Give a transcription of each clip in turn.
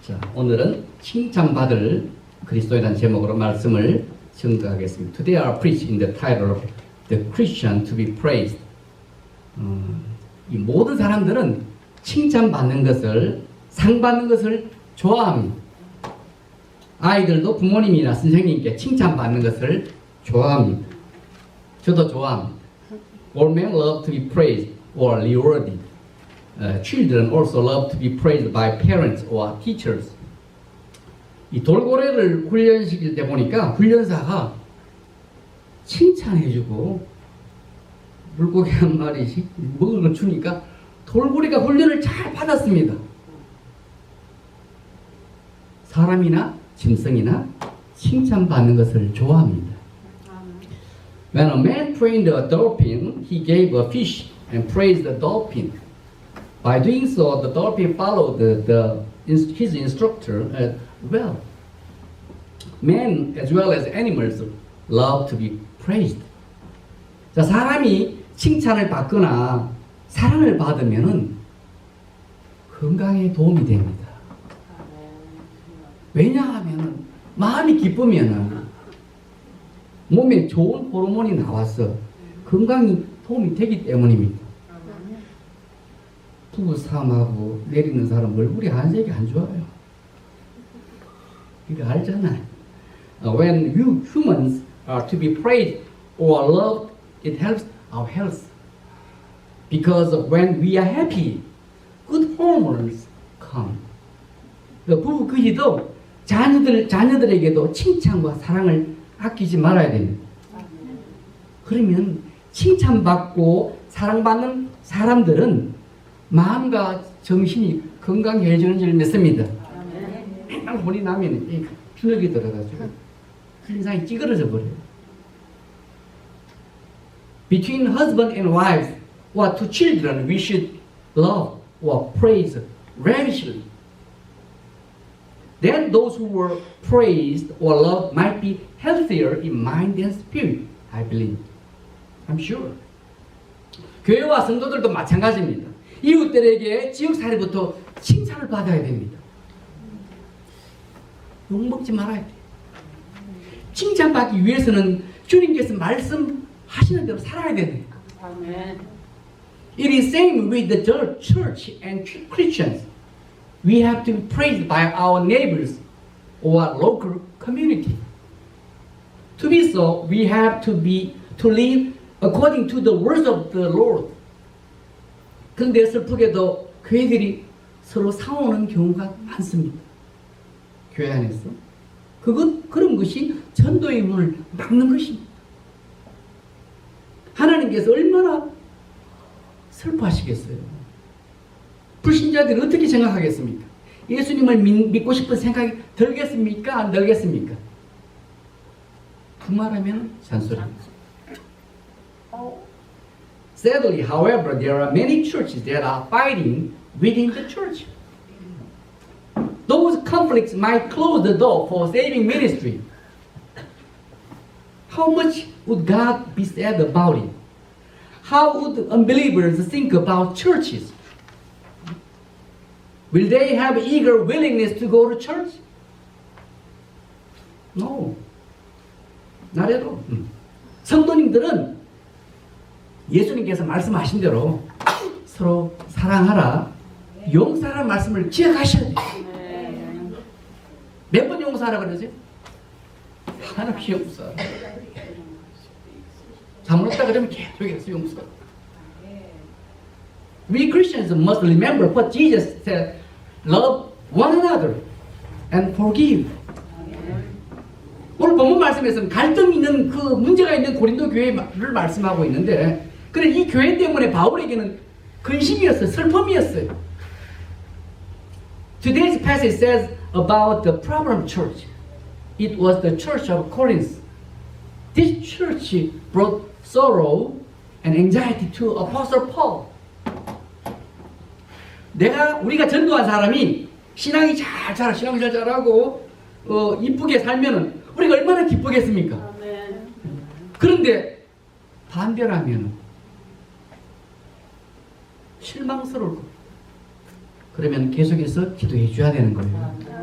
자, 오늘은 칭찬받을 그리스도이라는 제목으로 말씀을 증거하겠습니다. Today I preach in the title of The Christian to be praised. 이 모든 사람들은 칭찬받는 것을, 상 받는 것을 좋아합니다. 아이들도 부모님이나 선생님께 칭찬받는 것을 좋아합니다. 저도 좋아합니다. All men love to be praised or rewarded. Children also love to be praised by parents or teachers. 이 돌고래를 훈련시킬 때 보니까 훈련사가 칭찬해주고 물고기 한 마리씩 먹을 걸 주니까 돌고래가 훈련을 잘 받았습니다. 사람이나 짐승이나 칭찬받는 것을 좋아합니다. When a man trained a dolphin, he gave a fish and praised the dolphin. By doing so, the dolphin followed his instructor well. Men, as well as animals, love to be praised. 자, 사람이 칭찬을 받거나 사랑을 받으면 건강에 도움이 됩니다. 왜냐하면 마음이 기쁘면 몸에 좋은 호르몬이 나와서 건강이 도움이 되기 때문입니다. 부부 싸움하고 내리는 사람 얼굴이 한색이 안 좋아요. 이거 알잖아요. When you humans are to be praised or loved, it helps our health. Because when we are happy, good hormones come. 부부 그희도 자녀들에게도 칭찬과 사랑을 아끼지 말아야 됩니다. 그러면 칭찬받고 사랑받는 사람들은 마음과 정신이 건강해지는 줄 믿습니다. 맨날 혼이 나면 주눅이 들어가지고 인상이 찌그러져 버려요. Between husband and wife or to children, we should love or praise ravishingly. Then those who were praised or loved might be healthier in mind and spirit, I believe. I'm sure. 교회와 성도들도 마찬가지입니다. 이웃들에게 지역사회부터 칭찬을 받아야 됩니다. 욕먹지 말아야 돼요. 칭찬받기 위해서는 주님께서 말씀하시는 대로 살아야 됩니다. It is same with the church and Christians. We have to be praised by our neighbors or local community. To be so, we have to live according to the words of the Lord. 그런데 슬프게도 교회들이 서로 싸우는 경우가 많습니다. 교회 안에서. 그런 것이 전도의 문을 막는 것입니다. 하나님께서 얼마나 슬퍼하시겠어요. 불신자들이 어떻게 생각하겠습니까? 예수님을 믿고 싶은 생각이 들겠습니까? 안 들겠습니까? 그 말하면 잔소리입니다. Sadly, however, there are many churches that are fighting within the church. Those conflicts might close the door for saving ministry. How much would God be sad about it? How would unbelievers think about churches? Will they have eager willingness to go to church? No. Not at all. 성도님들은 예수님께서 말씀하신 대로 서로 사랑하라, 용서하라는 말씀을 기억하셔야 돼요. 몇 번 용서하라 그러죠? 하나씩 용서하라. 잘못했다 그러면 계속해서 용서하라. We Christians must remember what Jesus said, love one another and forgive. 오늘 본문 말씀에서는 갈등 있는 그 문제가 있는 고린도 교회를 말씀하고 있는데, 그래 이 교회 때문에 바울에게는 근심이었어요. 슬픔이었어요. Today's passage says about the problem church. It was the church of Corinth. This church brought sorrow and anxiety to Apostle Paul. 우리가 전도한 사람이 신앙이 잘 자라고 이쁘게 살면은 우리가 얼마나 기쁘겠습니까? 그런데 반대라면 실망스러울 겁니다. 그러면 계속해서 기도해 줘야 되는 거예요.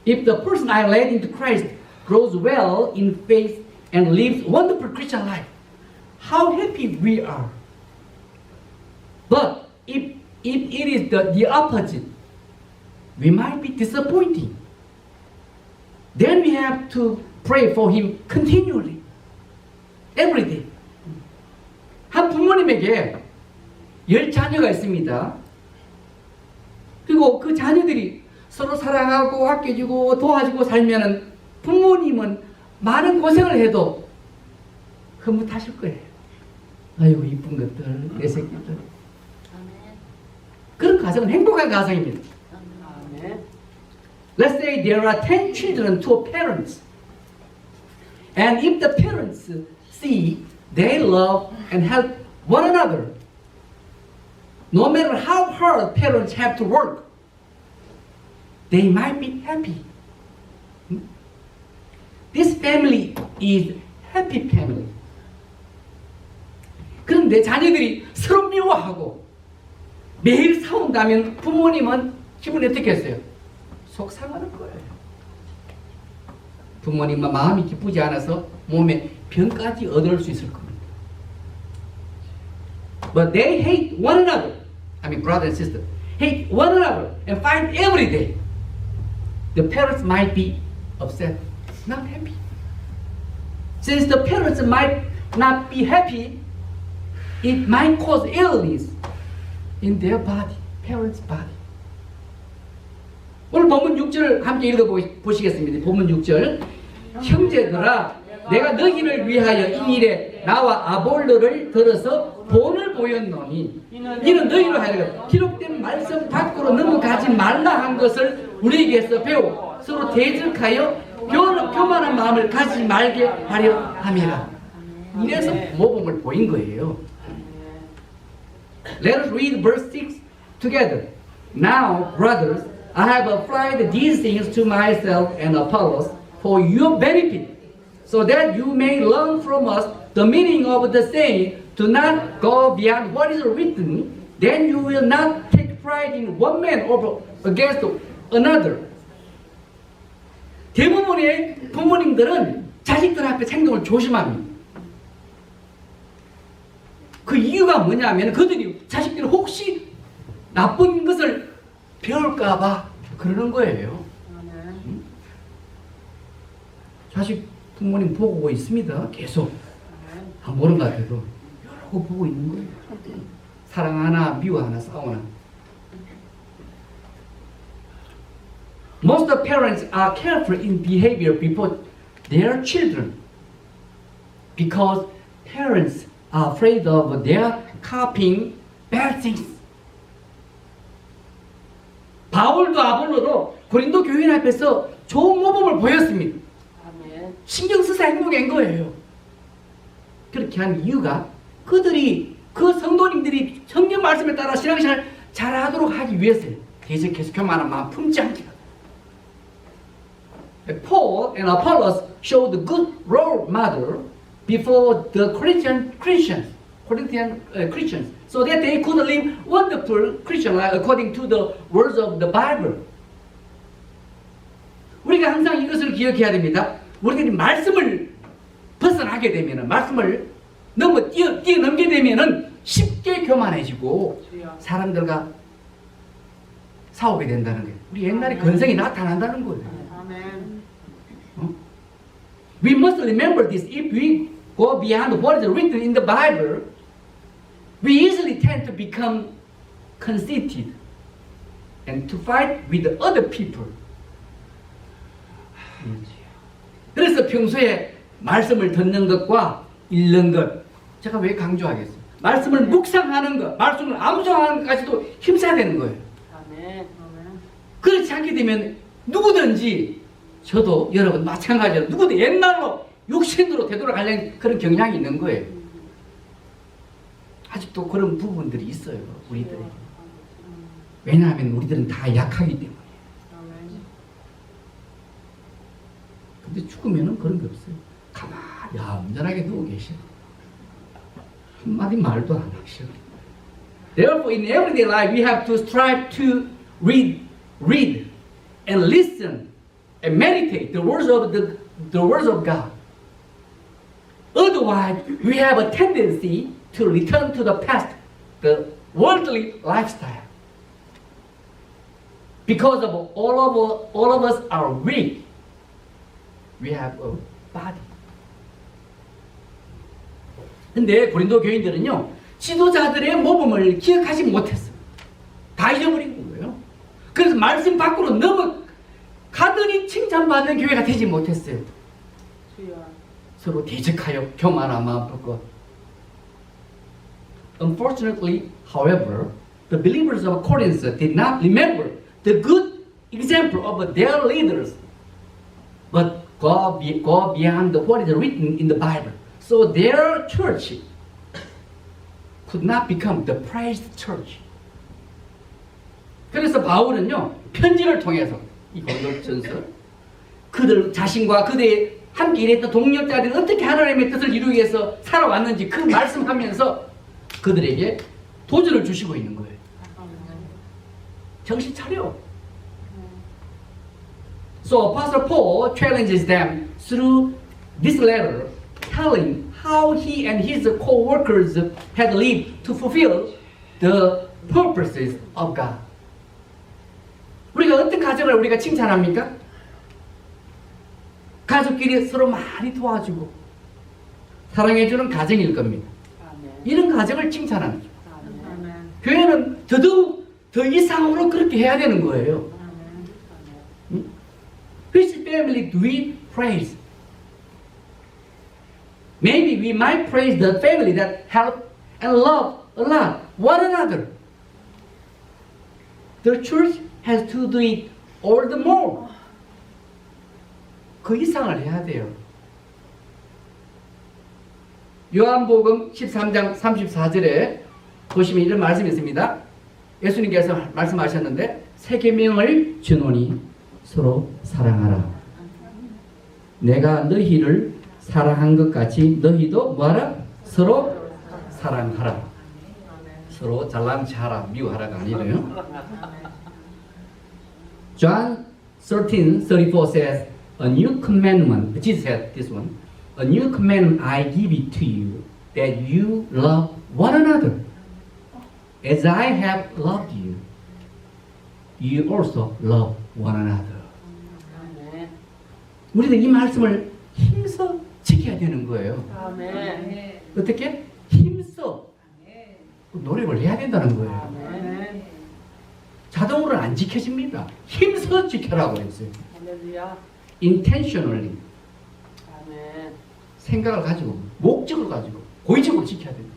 If the person I led into Christ grows well in faith and lives wonderful Christian life, how happy we are. But if it is the opposite, we might be disappointing. Then we have to pray for him continually, every day. 한 부모님에게 10자녀가 있습니다. 그리고 그 자녀들이 서로 사랑하고 아껴주고 도와주고 살면은 부모님은 많은 고생을 해도 흐뭇하실 거예요. 아이고 이쁜 것들, 내 새끼들. 그런 가정은 행복한 가정입니다. Let's say there are 10 children to parents. And if the parents see they love and help one another, no matter how hard parents have to work, they might be happy. This family is happy family. 그런데 자녀들이 서로 미워하고 매일 싸운다면 부모님은 기분이 어떻겠어요? 속 상하는 거예요. 부모님은 마음이 기쁘지 않아서 몸에 병까지 얻을 수 있을 겁니다. But they hate one another. I mean, brother and sister hate one another and fight every day. The parents might be upset, not happy. Since the parents might not be happy, it might cause illness in their body, parents' body. 오늘 본문 6절 함께 읽어보시겠습니다. 본문 6절. 형제들아, 내가 너희를 위하여 이 일에 나와 아볼로를 들어서 본을 보였노니 이는 너희로 하여금 기록된 말씀 밖으로 넘어가지 말라 한 것을 우리에게서 배워 서로 대적하여 교만한 마음을 가지지 말게 하려 함이라. 이래서 모범을 보인 거예요. Let us read verse 6 together. Now, brothers, I have applied these things to myself and Apollos for your benefit, so that you may learn from us the meaning of the saying, do not go beyond what is written, then you will not take pride in one man over against another. 대부분의 부모님들은 자식들 앞에 행동을 조심합니다. 그 이유가 뭐냐면 그들이 자식들이 혹시 나쁜 것을 배울까봐 그러는 거예요. 자식 부모님 보고 있습니다. 계속. 안 보는 것 같아도 여러 거 보고 있는 거예요. 사랑하나 미워하나 싸우나. Most parents are careful in behavior before their children because parents are afraid of their copying bad things. 바울도 아볼로도 고린도 교인 앞에서 좋은 모범을 보였습니다. 신경 써서 행복한 거예요. 그렇게 한 이유가 그들이 그 성도님들이 성경 말씀에 따라 신앙생활을 잘하도록 하기 위해서요. 계속해서 교만한 마음 품지 않기다. Paul and Apollos showed the good role model before the Corinthian Christians, so that they could live wonderful Christian life according to the words of the Bible. 우리가 항상 이것을 기억해야 됩니다. 우리들이 말씀을 벗어나게 되면은 말씀을 뛰어넘게 되면은 쉽게 교만해지고 사람들과 싸우게 된다는 거예요. 우리 옛날에 근성이 나타난다는 거예요. We must remember this. If we go beyond what is written in the Bible, we easily tend to become conceited and to fight with other people. 그래서 평소에 말씀을 듣는 것과 읽는 것, 제가 왜 강조하겠어요? 말씀을 묵상하는 것, 말씀을 암송하는 것까지도 힘써야 되는 거예요. 그렇지 않게 되면 누구든지 저도 여러분 마찬가지로 누구도 옛날로 육신으로 되돌아가려는 그런 경향이 있는 거예요. 아직도 그런 부분들이 있어요. 우리들에게. 왜냐하면 우리들은 다 약하기 때문에. 근데 죽으면은 그런 게 없어요. 가만히 얌전하게 누워 계셔. 한마디 말도 안 하셔. Therefore, in everyday life, we have to strive to read and listen and meditate the words of God. Otherwise, we have a tendency to return to the past, the worldly lifestyle. Because of all of us are weak. We have a body. 근데 고린도 교인들은요, 지도자들의 모범을 기억하지 못했어요. 다 잊어버린 거예요. 그래서 말씀 밖으로 넘어가더니 칭찬받는 교회가 되지 못했어요. 서로 대적하여 교만한 마음 갖고. Unfortunately, however, the believers of Corinth did not remember the good example of their leaders, but go beyond what is written in the Bible. So their church could not become the praised church. 그래서 바울은요, 편지를 통해서 이 고린도전서 그들 자신과 그들의 함께 일했던 동력자들이 어떻게 하나님의 뜻을 이루기 위해서 살아왔는지 그 말씀하면서 그들에게 도전을 주시고 있는 거예요. 정신 차려. So Apostle Paul challenges them through this letter, telling how he and his co-workers had lived to fulfill the purposes of God. 우리가 어떤 가정을 우리가 칭찬합니까? 가족끼리 서로 많이 도와주고 사랑해주는 가정일 겁니다. 이런 가정을 칭찬하는 거죠. 교회는 더더욱 더 이상으로 그렇게 해야 되는 거예요. Which family do we praise? Maybe we might praise the family that help and love a lot one another. The church has to do it all the more. 그 이상을 해야 돼요. 요한복음 13장 34절에 보시면 이런 말씀이 있습니다. 예수님께서 말씀하셨는데 새 계명을 주노니 서로 사랑하라. 내가 너희를 사랑한 것 같이 너희도 뭐하라? 서로 사랑하라. 서로 잘난 체하라, 미워하라가 아니래요. John 13:34 says, a new commandment, Jesus said this one, a new commandment I give it to you, that you love one another. As I have loved you, you also love one another. 우리는 이 말씀을 힘써 지켜야 되는 거예요. 아멘. 어떻게? 힘써 노력을 해야 된다는 거예요. 아멘. 자동으로는 안 지켜집니다. 힘써 지켜라고 했어요. Intentionally. 아멘. 생각을 가지고, 목적을 가지고, 고의적으로 지켜야 됩니다.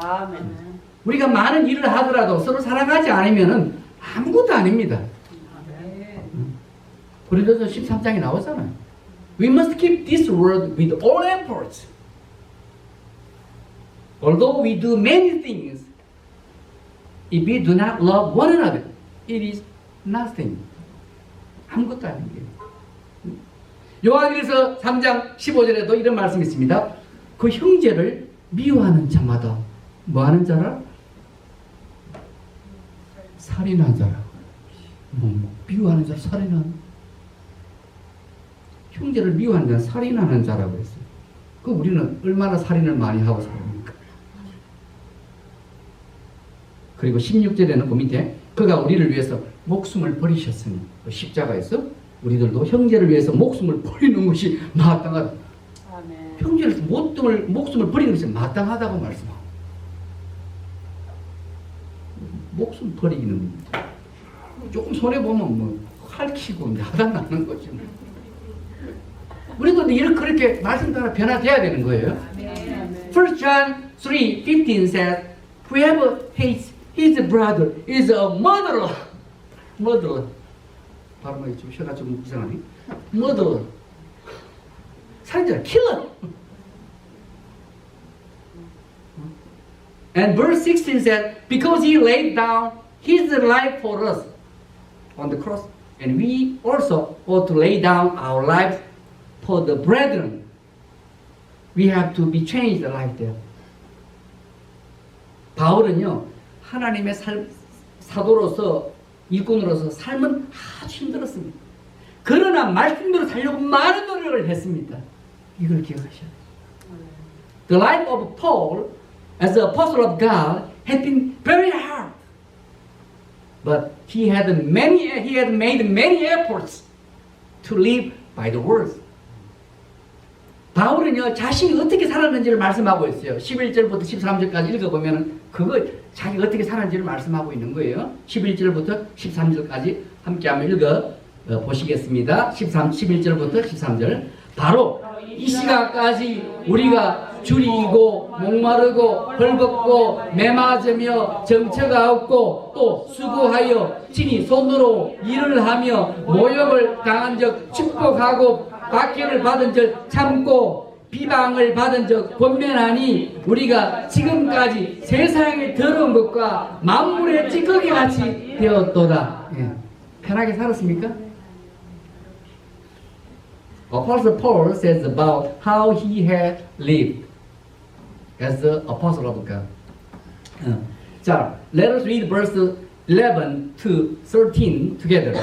아멘. 우리가 많은 일을 하더라도 서로 사랑하지 않으면 아무것도 아닙니다. 고린도서 13장에 나오잖아요. We must keep this word with all efforts. Although we do many things, if we do not love one another, it is nothing. 아무것도 아닌 거예요. 요한일서 3장 15절에도 이런 말씀이 있습니다. 그 형제를 미워하는 자마다 뭐하는 자라? 살인한 자라. 미워하는 자, 살인한. 형제를 미워하는 자는 살인하는 자라고 했어요. 그 우리는 얼마나 살인을 많이 하고 살습니까? 그리고 16절에는 그 밑에 그가 우리를 위해서 목숨을 버리셨으니 십자가에서 우리들도 형제를 위해서 목숨을 버리는 것이 마땅하다. 아멘. 형제를 목숨을 버리는 것이 마땅하다고 말씀하고 목숨 버리기는 조금 손해보면 뭐 할퀴고 야단 나는 거죠. 우리도 그렇게 말씀 따라 변화돼야 되는 거예요. 1 John 3:15 says, whoever hates his brother is a murderer. murderer. 발음이 좀 혀가 좀 이상하네. murderer. 살인자, killer. And verse 16 says, because he laid down his life for us on the cross, and we also ought to lay down our lives for the brethren. We have to be changed like that. 바울은요, 하나님의 사도로서 일꾼으로서 삶은 아주 힘들었습니다. 그러나 말씀대로 살려고 많은 노력을 했습니다. 이걸 기억하셔야 돼요. The life of Paul as the apostle of God had been very hard. But he had made many efforts to live by the word. 바울은요, 자신이 어떻게 살았는지를 말씀하고 있어요. 11절부터 13절까지 읽어보면 그거 자기가 어떻게 살았는지를 말씀하고 있는 거예요. 11절부터 13절까지 함께 한번 보시겠습니다. 11절부터 13절. 바로 이 시간까지 우리가 줄이고 목마르고 헐벗고 매맞으며 정처가 없고 또 수고하여 친히 손으로 일을 하며 모욕을 당한 적 축복하고 박해를 받은 적 참고 비방을 받은 적 권면하니 우리가 지금까지 세상의 더러운 것과 만물의 찌꺼기 같이 되었도다. 예. 편하게 살았습니까? Apostle Paul says about how he had lived as the apostle of God. 자, let us read verse 11 to 13 together.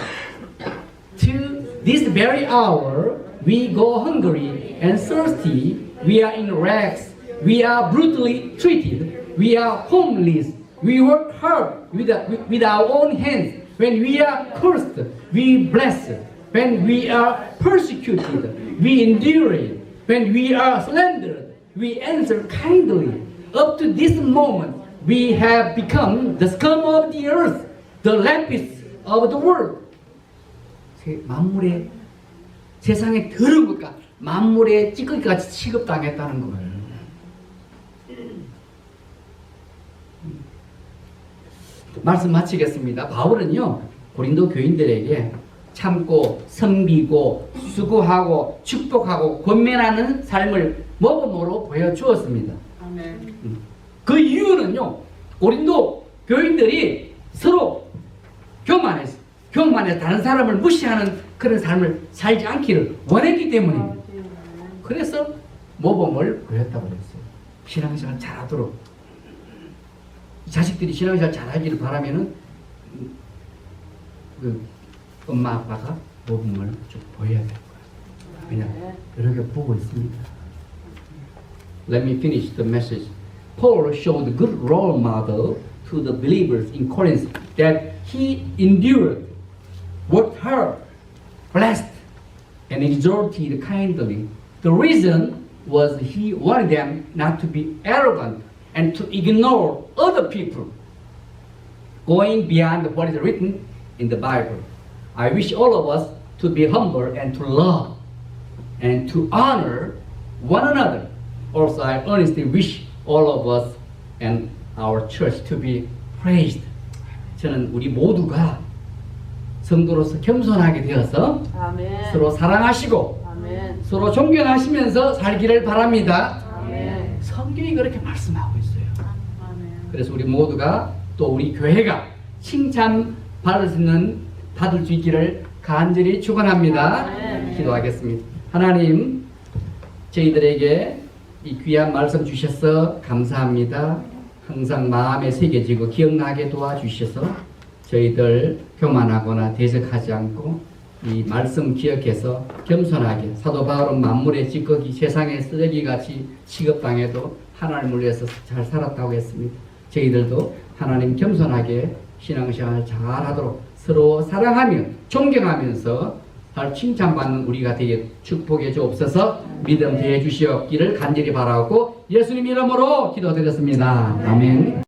To this very hour we go hungry and thirsty, we are in rags, we are brutally treated, we are homeless, we work hard with our own hands. When we are cursed, we bless. When we are persecuted, we endure it. When we are slandered, we answer kindly. Up to this moment, we have become the scum of the earth, the lapis of the world. 만물의 세상의 더러운 것과 만물의 찌꺼기 같이 취급당했다는 거예요. 말씀 마치겠습니다. 바울은요, 고린도 교인들에게 참고 섬기고 수고하고 축복하고 권면하는 삶을 모범으로 보여주었습니다. 아멘. 그 이유는요, 고린도 교인들이 서로 교만해서 다른 사람을 무시하는 그런 삶을 살지 않기를 원했기 때문입니다. 그래서 모범을 보였다고 그랬어요. 신앙생활 잘하도록. 자식들이 신앙생활 잘하기를 바라면은 엄마 아빠가 모범을 좀 보여야 될 거예요. 왜냐하면 이렇게 보고 있습니다. Let me finish the message. Paul showed a good role model to the believers in Corinth that he endured, worked hard, blessed, and exhorted kindly. The reason was he wanted them not to be arrogant and to ignore other people, going beyond what is written in the Bible. I wish all of us to be humble and to love and to honor one another. Also, I earnestly wish all of us and our church to be praised. 저는 우리 모두가 성도로서 겸손하게 되어서 아멘. 서로 사랑하시고 아멘. 서로 존경하시면서 살기를 바랍니다. 아멘. 성경이 그렇게 말씀하고 있어요. 아멘. 그래서 우리 모두가 또 우리 교회가 칭찬 받을 수 있기를 간절히 축원합니다. 아멘. 기도하겠습니다. 하나님, 저희들에게 이 귀한 말씀 주셔서 감사합니다. 항상 마음에 새겨지고 기억나게 도와주셔서 저희들 교만하거나 대적하지 않고 이 말씀 기억해서 겸손하게 사도 바울은 만물의 찌꺼기 세상의 쓰레기같이 취급당해도 하나님을 위해서 잘 살았다고 했습니다. 저희들도 하나님 겸손하게 신앙생활 잘하도록 서로 사랑하며 존경하면서 잘 칭찬받는 우리가 되게 축복해 주옵소서. 믿음 대해 주시옵기를 간절히 바라고 예수님 이름으로 기도드렸습니다. 아멘.